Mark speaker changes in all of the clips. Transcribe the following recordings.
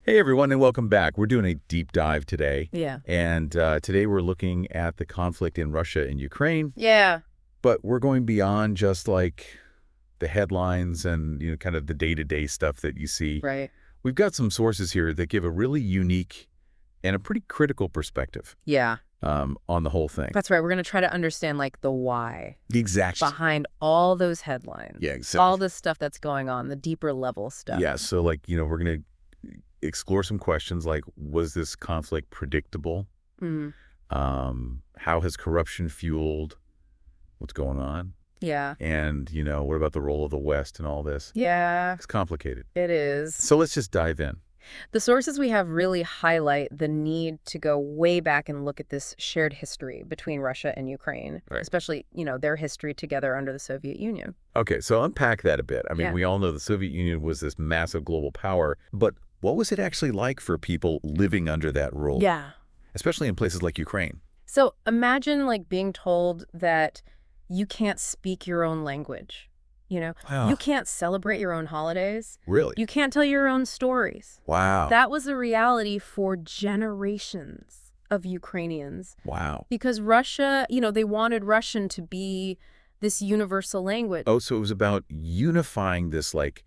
Speaker 1: Hey, everyone, and welcome back. We're doing a deep dive today.
Speaker 2: Yeah.
Speaker 1: And today we're looking at the conflict in Russia and Ukraine.
Speaker 2: Yeah.
Speaker 1: But we're going beyond just like the headlines and, kind of the day-to-day stuff that you see.
Speaker 2: Right.
Speaker 1: We've got some sources here that give a really unique and a pretty critical perspective.
Speaker 2: Yeah.
Speaker 1: On the whole thing.
Speaker 2: That's right. We're going to try to understand like the why.
Speaker 1: The exact
Speaker 2: behind all those headlines.
Speaker 1: Yeah, exactly.
Speaker 2: All the stuff that's going on, the deeper level stuff.
Speaker 1: Yeah. So like, we're going to explore some questions like, was this conflict predictable?
Speaker 2: Mm-hmm.
Speaker 1: How has corruption fueled what's going on?
Speaker 2: Yeah.
Speaker 1: And, what about the role of the West and all this?
Speaker 2: Yeah.
Speaker 1: It's complicated.
Speaker 2: It is.
Speaker 1: So let's just dive in.
Speaker 2: The sources we have really highlight the need to go way back and look at this shared history between Russia and Ukraine,
Speaker 1: right.
Speaker 2: Especially, their history together under the Soviet Union.
Speaker 1: Okay, so unpack that a bit. I mean,
Speaker 2: Yeah.
Speaker 1: We all know the Soviet Union was this massive global power, but what was it actually like for people living under that rule?
Speaker 2: Yeah.
Speaker 1: Especially in places like Ukraine.
Speaker 2: So imagine like being told that you can't speak your own language.
Speaker 1: Wow.
Speaker 2: You can't celebrate your own holidays.
Speaker 1: Really?
Speaker 2: You can't tell your own stories.
Speaker 1: Wow.
Speaker 2: That was a reality for generations of Ukrainians.
Speaker 1: Wow.
Speaker 2: Because Russia, they wanted Russian to be this universal language.
Speaker 1: Oh, so it was about unifying this like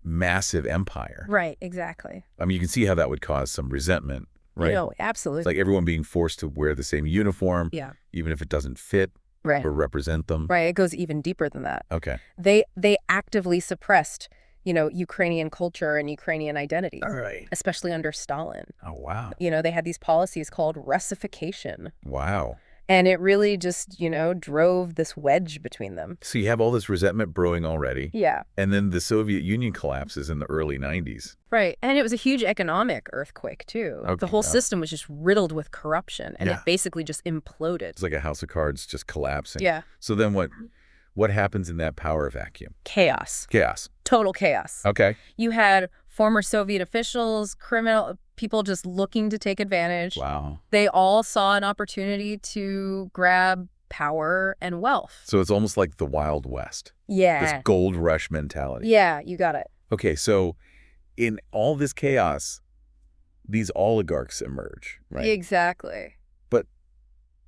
Speaker 1: massive empire.
Speaker 2: Right, exactly.
Speaker 1: I mean, you can see how that would cause some resentment, right?
Speaker 2: No, absolutely.
Speaker 1: It's like everyone being forced to wear the same uniform,
Speaker 2: Yeah.
Speaker 1: even if it doesn't fit
Speaker 2: Right.
Speaker 1: or represent them.
Speaker 2: Right, it goes even deeper than that.
Speaker 1: Okay.
Speaker 2: They actively suppressed, Ukrainian culture and Ukrainian identity.
Speaker 1: All right.
Speaker 2: Especially under Stalin.
Speaker 1: Oh, wow.
Speaker 2: They had these policies called Russification.
Speaker 1: Wow.
Speaker 2: And it really just, drove this wedge between them.
Speaker 1: So you have all this resentment brewing already.
Speaker 2: Yeah.
Speaker 1: And then the Soviet Union collapses in the early 90s.
Speaker 2: Right. And it was a huge economic earthquake, too.
Speaker 1: Okay.
Speaker 2: The whole system was just riddled with corruption, and
Speaker 1: Yeah.
Speaker 2: it basically just imploded.
Speaker 1: It's like a house of cards just collapsing.
Speaker 2: Yeah.
Speaker 1: So then what happens in that power vacuum?
Speaker 2: Chaos.
Speaker 1: Chaos.
Speaker 2: Total chaos.
Speaker 1: Okay.
Speaker 2: You had former Soviet officials, people just looking to take advantage.
Speaker 1: Wow.
Speaker 2: They all saw an opportunity to grab power and wealth.
Speaker 1: So it's almost like the Wild West.
Speaker 2: Yeah.
Speaker 1: This gold rush mentality.
Speaker 2: Yeah, you got it.
Speaker 1: Okay, so in all this chaos, these oligarchs emerge, right?
Speaker 2: Exactly.
Speaker 1: But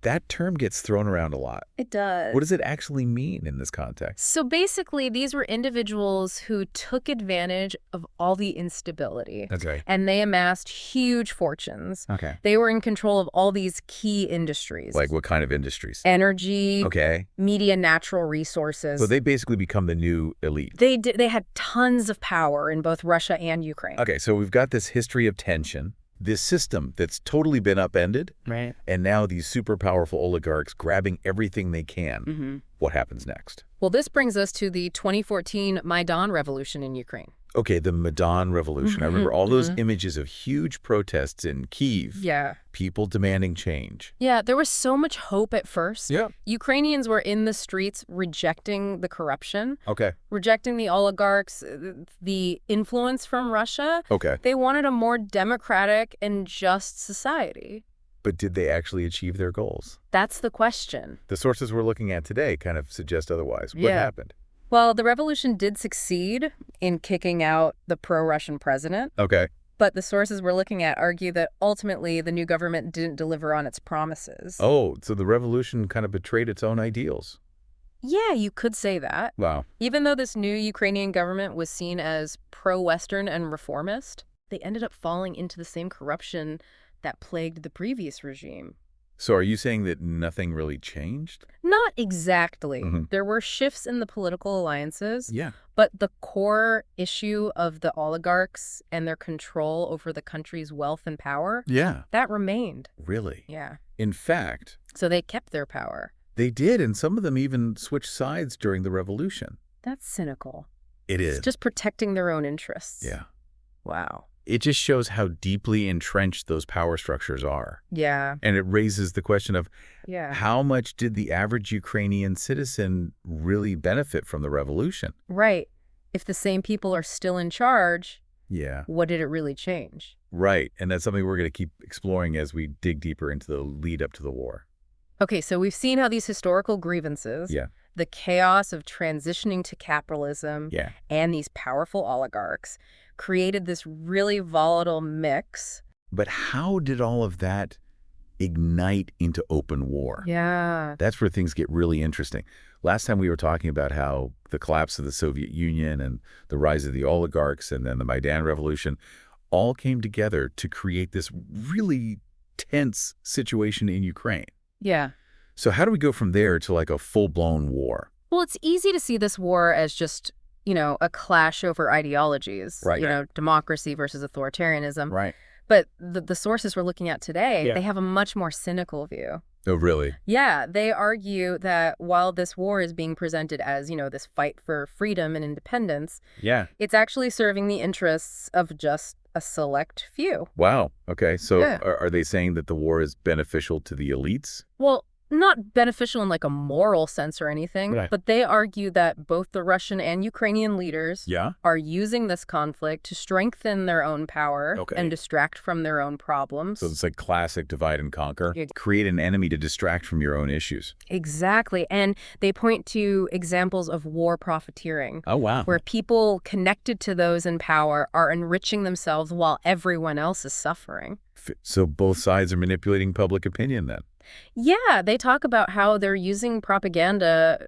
Speaker 1: that term gets thrown around a lot.
Speaker 2: It does.
Speaker 1: What does it actually mean in this context?
Speaker 2: So basically, these were individuals who took advantage of all the instability.
Speaker 1: That's right.
Speaker 2: And they amassed huge fortunes.
Speaker 1: Okay.
Speaker 2: They were in control of all these key industries.
Speaker 1: Like what kind of industries?
Speaker 2: Energy,
Speaker 1: Okay.
Speaker 2: media, natural resources.
Speaker 1: So they basically become the new elite.
Speaker 2: They had tons of power in both Russia and Ukraine.
Speaker 1: Okay, so we've got this history of tension, this system that's totally been upended,
Speaker 2: Right.
Speaker 1: and now these super powerful oligarchs grabbing everything they can.
Speaker 2: Mm-hmm.
Speaker 1: What happens next?
Speaker 2: Well, this brings us to the 2014 Maidan revolution in Ukraine.
Speaker 1: Okay, the Maidan Revolution. I remember all those images of huge protests in Kyiv.
Speaker 2: Yeah.
Speaker 1: People demanding change.
Speaker 2: Yeah, there was so much hope at first.
Speaker 1: Yeah.
Speaker 2: Ukrainians were in the streets rejecting the corruption,
Speaker 1: Okay.
Speaker 2: rejecting the oligarchs, the influence from Russia.
Speaker 1: Okay.
Speaker 2: They wanted a more democratic and just society.
Speaker 1: But did they actually achieve their goals?
Speaker 2: That's the question.
Speaker 1: The sources we're looking at today kind of suggest otherwise. What
Speaker 2: Yeah.
Speaker 1: happened?
Speaker 2: Well, the revolution did succeed in kicking out the pro-Russian president,
Speaker 1: Okay.
Speaker 2: but the sources we're looking at argue that ultimately the new government didn't deliver on its promises.
Speaker 1: Oh, so the revolution kind of betrayed its own ideals.
Speaker 2: Yeah, you could say that.
Speaker 1: Wow.
Speaker 2: Even though this new Ukrainian government was seen as pro-Western and reformist, they ended up falling into the same corruption that plagued the previous regime.
Speaker 1: So are you saying that nothing really changed?
Speaker 2: Not exactly.
Speaker 1: Mhm.
Speaker 2: There were shifts in the political alliances,
Speaker 1: Yeah.
Speaker 2: but the core issue of the oligarchs and their control over the country's wealth and power,
Speaker 1: Yeah.
Speaker 2: that remained.
Speaker 1: Really?
Speaker 2: Yeah.
Speaker 1: In fact,
Speaker 2: So they kept their power.
Speaker 1: they did, and some of them even switched sides during the revolution.
Speaker 2: That's cynical.
Speaker 1: It is.
Speaker 2: It's just protecting their own interests.
Speaker 1: Yeah.
Speaker 2: Wow.
Speaker 1: It just shows how deeply entrenched those power structures are.
Speaker 2: Yeah.
Speaker 1: And it raises the question of
Speaker 2: Yeah.
Speaker 1: how much did the average Ukrainian citizen really benefit from the revolution?
Speaker 2: Right. If the same people are still in charge,
Speaker 1: Yeah.
Speaker 2: what did it really change?
Speaker 1: Right. And that's something we're going to keep exploring as we dig deeper into the lead up to the war.
Speaker 2: Okay, so we've seen how these historical grievances,
Speaker 1: Yeah.
Speaker 2: the chaos of transitioning to capitalism,
Speaker 1: Yeah.
Speaker 2: and these powerful oligarchs created this really volatile mix.
Speaker 1: But how did all of that ignite into open war?
Speaker 2: Yeah.
Speaker 1: That's where things get really interesting. Last time we were talking about how the collapse of the Soviet Union and the rise of the oligarchs and then the Maidan Revolution all came together to create this really tense situation in Ukraine.
Speaker 2: Yeah.
Speaker 1: So how do we go from there to like a full-blown war?
Speaker 2: Well, it's easy to see this war as just, a clash over ideologies.
Speaker 1: Right.
Speaker 2: Democracy versus authoritarianism.
Speaker 1: Right.
Speaker 2: But the sources we're looking at today,
Speaker 1: Yeah.
Speaker 2: they have a much more cynical view.
Speaker 1: Oh, really?
Speaker 2: Yeah, they argue that while this war is being presented as, this fight for freedom and independence,
Speaker 1: Yeah.
Speaker 2: it's actually serving the interests of just a select few.
Speaker 1: Wow. Okay. So
Speaker 2: Yeah.
Speaker 1: are they saying that the war is beneficial to the elites?
Speaker 2: Well, not beneficial in like a moral sense or anything,
Speaker 1: Right.
Speaker 2: but they argue that both the Russian and Ukrainian leaders
Speaker 1: Yeah.
Speaker 2: are using this conflict to strengthen their own power
Speaker 1: Okay.
Speaker 2: and distract from their own problems.
Speaker 1: So it's like classic divide and conquer.
Speaker 2: Yeah.
Speaker 1: Create an enemy to distract from your own issues.
Speaker 2: Exactly. And they point to examples of war profiteering,
Speaker 1: Oh, wow.
Speaker 2: where people connected to those in power are enriching themselves while everyone else is suffering.
Speaker 1: So both sides are manipulating public opinion then?
Speaker 2: Yeah, they talk about how they're using propaganda,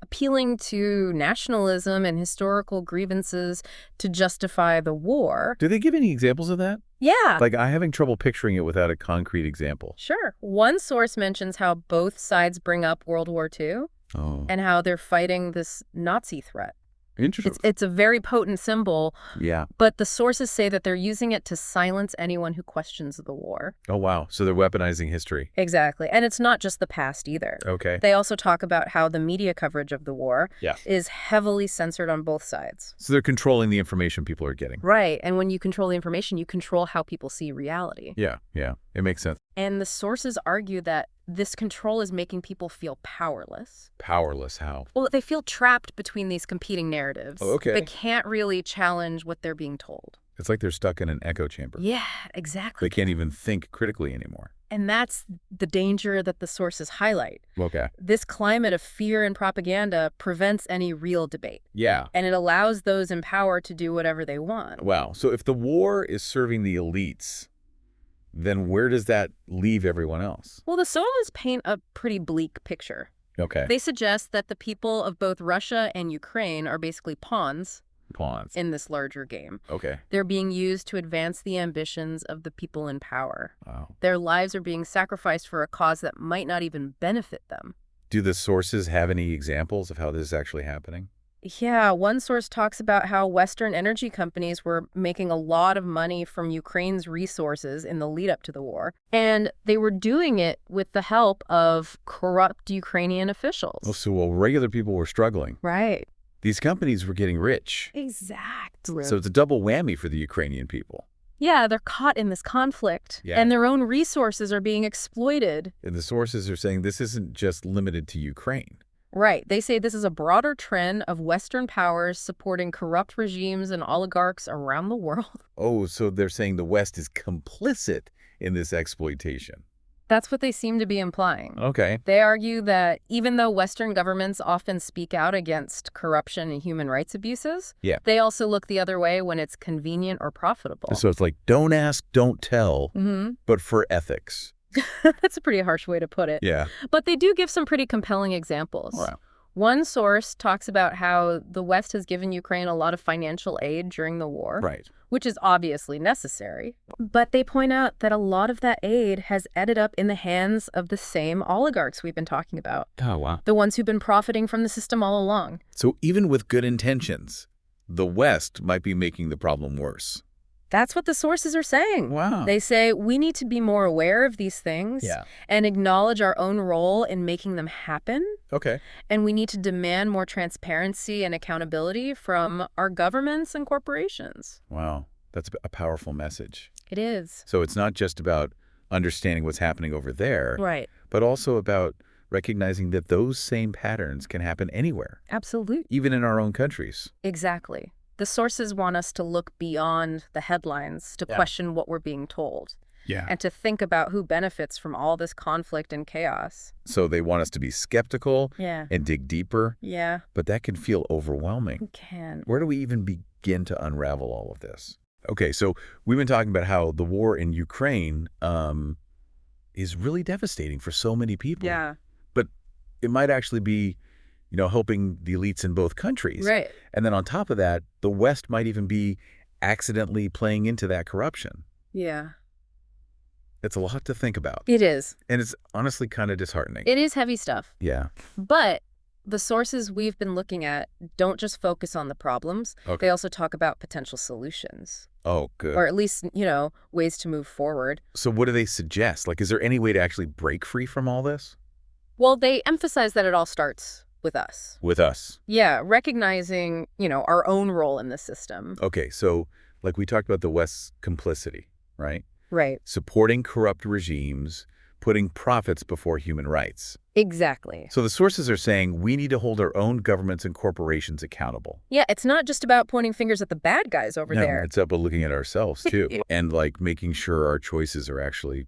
Speaker 2: appealing to nationalism and historical grievances to justify the war.
Speaker 1: Do they give any examples of that?
Speaker 2: Yeah.
Speaker 1: Like, I'm having trouble picturing it without a concrete example.
Speaker 2: Sure. One source mentions how both sides bring up World War II
Speaker 1: Oh,
Speaker 2: and how they're fighting this Nazi threat.
Speaker 1: interesting.
Speaker 2: It's a very potent symbol,
Speaker 1: Yeah.
Speaker 2: but the sources say that they're using it to silence anyone who questions the war.
Speaker 1: Oh, wow. So they're weaponizing history.
Speaker 2: Exactly. And it's not just the past either.
Speaker 1: Okay.
Speaker 2: They also talk about how the media coverage of the war
Speaker 1: Yeah.
Speaker 2: is heavily censored on both sides.
Speaker 1: So they're controlling the information people are getting.
Speaker 2: Right. And when you control the information, you control how people see reality.
Speaker 1: Yeah. Yeah. It makes sense.
Speaker 2: And the sources argue that this control is making people feel powerless.
Speaker 1: Powerless. How?
Speaker 2: Well, they feel trapped between these competing narratives.
Speaker 1: Oh, okay.
Speaker 2: They can't really challenge what they're being told.
Speaker 1: It's like they're stuck in an echo chamber.
Speaker 2: Yeah, exactly.
Speaker 1: They can't even think critically anymore.
Speaker 2: And that's the danger that the sources highlight.
Speaker 1: Okay.
Speaker 2: This climate of fear and propaganda prevents any real debate.
Speaker 1: Yeah.
Speaker 2: And it allows those in power to do whatever they want.
Speaker 1: Wow. So if the war is serving the elites, then where does that leave everyone else?
Speaker 2: Well, the sources paint a pretty bleak picture.
Speaker 1: Okay.
Speaker 2: They suggest that the people of both Russia and Ukraine are basically pawns
Speaker 1: Pawns.
Speaker 2: in this larger game.
Speaker 1: Okay.
Speaker 2: They're being used to advance the ambitions of the people in power.
Speaker 1: Wow.
Speaker 2: Their lives are being sacrificed for a cause that might not even benefit them.
Speaker 1: Do the sources have any examples of how this is actually happening?
Speaker 2: Yeah, one source talks about how Western energy companies were making a lot of money from Ukraine's resources in the lead up to the war, and they were doing it with the help of corrupt Ukrainian officials.
Speaker 1: Oh, so while regular people were struggling,
Speaker 2: Right.
Speaker 1: these companies were getting rich.
Speaker 2: Exactly.
Speaker 1: So it's a double whammy for the Ukrainian people.
Speaker 2: Yeah, they're caught in this conflict,
Speaker 1: Yeah.
Speaker 2: and their own resources are being exploited.
Speaker 1: And the sources are saying this isn't just limited to Ukraine.
Speaker 2: Right. They say this is a broader trend of Western powers supporting corrupt regimes and oligarchs around the world.
Speaker 1: Oh, so they're saying the West is complicit in this exploitation.
Speaker 2: That's what they seem to be implying.
Speaker 1: Okay.
Speaker 2: They argue that even though Western governments often speak out against corruption and human rights abuses,
Speaker 1: Yeah.
Speaker 2: they also look the other way when it's convenient or profitable.
Speaker 1: So it's like, don't ask, don't tell,
Speaker 2: Mm-hmm.
Speaker 1: but for ethics.
Speaker 2: That's a pretty harsh way to put it.
Speaker 1: Yeah.
Speaker 2: But they do give some pretty compelling examples.
Speaker 1: Wow.
Speaker 2: One source talks about how the West has given Ukraine a lot of financial aid during the war,
Speaker 1: Right.
Speaker 2: which is obviously necessary. But they point out that a lot of that aid has ended up in the hands of the same oligarchs we've been talking about,
Speaker 1: Oh, wow.
Speaker 2: the ones who've been profiting from the system all along.
Speaker 1: So even with good intentions, the West might be making the problem worse.
Speaker 2: That's what the sources are saying.
Speaker 1: Wow.
Speaker 2: They say we need to be more aware of these things and acknowledge our own role in making them happen.
Speaker 1: Okay.
Speaker 2: And we need to demand more transparency and accountability from our governments and corporations.
Speaker 1: Wow. That's a powerful message.
Speaker 2: It is.
Speaker 1: So it's not just about understanding what's happening over there,
Speaker 2: Right.
Speaker 1: but also about recognizing that those same patterns can happen anywhere,
Speaker 2: Absolutely.
Speaker 1: even in our own countries.
Speaker 2: Exactly. The sources want us to look beyond the headlines, to question what we're being told,
Speaker 1: Yeah.
Speaker 2: and to think about who benefits from all this conflict and chaos.
Speaker 1: So they want us to be skeptical
Speaker 2: Yeah.
Speaker 1: and dig deeper,
Speaker 2: Yeah.
Speaker 1: but that can feel overwhelming.
Speaker 2: We can.
Speaker 1: Where do we even begin begin to unravel all of this. Okay, so we've been talking about how the war in Ukraine is really devastating for so many people.
Speaker 2: Yeah.
Speaker 1: But it might actually be, helping the elites in both countries.
Speaker 2: Right.
Speaker 1: And then on top of that, the West might even be accidentally playing into that corruption.
Speaker 2: Yeah.
Speaker 1: It's a lot to think about.
Speaker 2: It is.
Speaker 1: And it's honestly kind of disheartening.
Speaker 2: It is heavy stuff.
Speaker 1: Yeah.
Speaker 2: But the sources we've been looking at don't just focus on the problems.
Speaker 1: Okay.
Speaker 2: They also talk about potential solutions.
Speaker 1: Oh, good.
Speaker 2: Or at least, ways to move forward.
Speaker 1: So what do they suggest? Like, is there any way to actually break free from all this?
Speaker 2: Well, they emphasize that it all starts with us.
Speaker 1: With us.
Speaker 2: Yeah, recognizing, our own role in the system.
Speaker 1: Okay, so like we talked about the West's complicity, right?
Speaker 2: Right.
Speaker 1: Supporting corrupt regimes, putting profits before human rights.
Speaker 2: Exactly.
Speaker 1: So the sources are saying we need to hold our own governments and corporations accountable.
Speaker 2: Yeah, it's not just about pointing fingers at the bad guys over there.
Speaker 1: It's about looking at ourselves, too, and like making sure our choices are actually,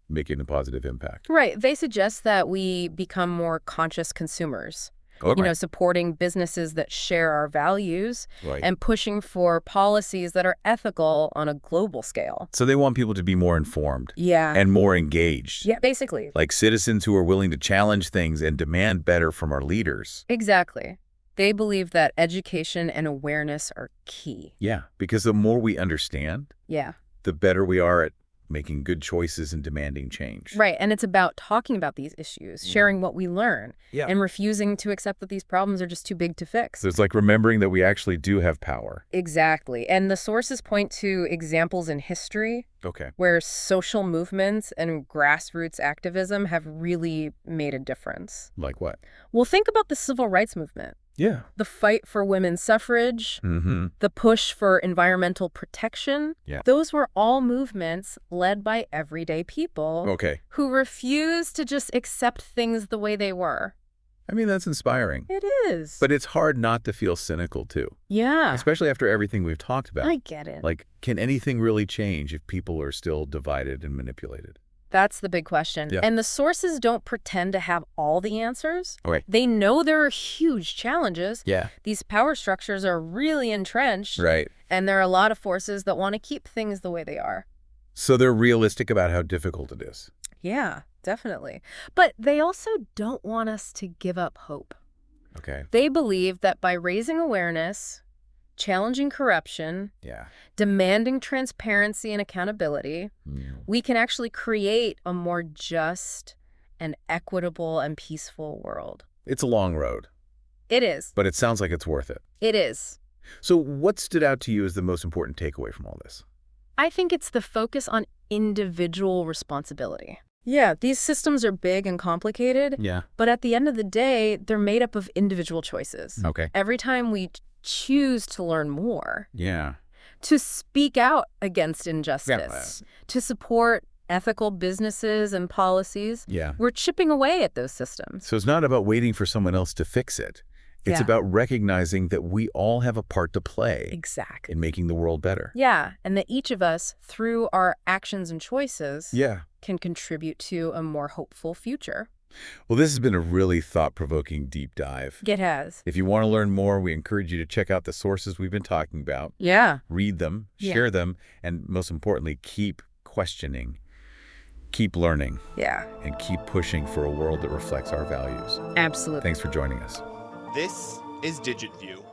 Speaker 1: making a positive impact.
Speaker 2: Right. They suggest that we become more conscious consumers.
Speaker 1: Okay.
Speaker 2: Supporting businesses that share our values
Speaker 1: Right.
Speaker 2: and pushing for policies that are ethical on a global scale.
Speaker 1: So they want people to be more informed
Speaker 2: Yeah.
Speaker 1: and more engaged.
Speaker 2: Yeah, basically.
Speaker 1: Like citizens who are willing to challenge things and demand better from our leaders.
Speaker 2: Exactly. They believe that education and awareness are key.
Speaker 1: Yeah, because the more we understand,
Speaker 2: Yeah.
Speaker 1: the better we are at making good choices and demanding change.
Speaker 2: Right. And it's about talking about these issues, sharing what we learn, and refusing to accept that these problems are just too big to fix.
Speaker 1: So it's like remembering that we actually do have power.
Speaker 2: Exactly. And the sources point to examples in history
Speaker 1: Okay.
Speaker 2: where social movements and grassroots activism have really made a difference.
Speaker 1: Like what?
Speaker 2: Well, think about the civil rights movement.
Speaker 1: Yeah.
Speaker 2: The fight for women's suffrage,
Speaker 1: Mm-hmm.
Speaker 2: the push for environmental protection.
Speaker 1: Yeah.
Speaker 2: Those were all movements led by everyday people
Speaker 1: Okay.
Speaker 2: who refused to just accept things the way they were.
Speaker 1: I mean, that's inspiring.
Speaker 2: It is.
Speaker 1: But it's hard not to feel cynical, too.
Speaker 2: yeah,
Speaker 1: Especially after everything we've talked about.
Speaker 2: I get it.
Speaker 1: Like, can anything really change if people are still divided and manipulated?
Speaker 2: That's the big question.
Speaker 1: Yeah.
Speaker 2: And the sources don't pretend to have all the answers.
Speaker 1: Okay.
Speaker 2: They know there are huge challenges.
Speaker 1: Yeah.
Speaker 2: These power structures are really entrenched.
Speaker 1: Right.
Speaker 2: And there are a lot of forces that want to keep things the way they are.
Speaker 1: So they're realistic about how difficult it is.
Speaker 2: Yeah, definitely. But they also don't want us to give up hope.
Speaker 1: Okay.
Speaker 2: They believe that by raising awareness, challenging corruption,
Speaker 1: Yeah.
Speaker 2: demanding transparency and accountability,
Speaker 1: Mm.
Speaker 2: we can actually create a more just and equitable and peaceful world.
Speaker 1: It's a long road,
Speaker 2: It is.
Speaker 1: but it sounds like it's worth it.
Speaker 2: It is.
Speaker 1: So what stood out to you as the most important takeaway from all this?
Speaker 2: I think it's the focus on individual responsibility. Yeah, these systems are big and complicated,
Speaker 1: Yeah.
Speaker 2: but at the end of the day, they're made up of individual choices.
Speaker 1: Okay.
Speaker 2: Every time we choose to learn more,
Speaker 1: Yeah.
Speaker 2: to speak out against injustice, to support ethical businesses and policies,
Speaker 1: Yeah.
Speaker 2: we're chipping away at those systems.
Speaker 1: So it's not about waiting for someone else to fix it. It's
Speaker 2: Yeah.
Speaker 1: about recognizing that we all have a part to play
Speaker 2: Exactly.
Speaker 1: in making the world better.
Speaker 2: Yeah, and that each of us, through our actions and choices,
Speaker 1: Yeah.
Speaker 2: can contribute to a more hopeful future.
Speaker 1: Well, this has been a really thought-provoking deep dive.
Speaker 2: It has.
Speaker 1: If you want to learn more, we encourage you to check out the sources we've been talking about,
Speaker 2: Yeah.
Speaker 1: read them,
Speaker 2: Yeah.
Speaker 1: share them, and most importantly, keep questioning, keep learning,
Speaker 2: Yeah,
Speaker 1: and keep pushing for a world that reflects our values.
Speaker 2: absolutely.
Speaker 1: Thanks for joining us.
Speaker 3: This is DigitView.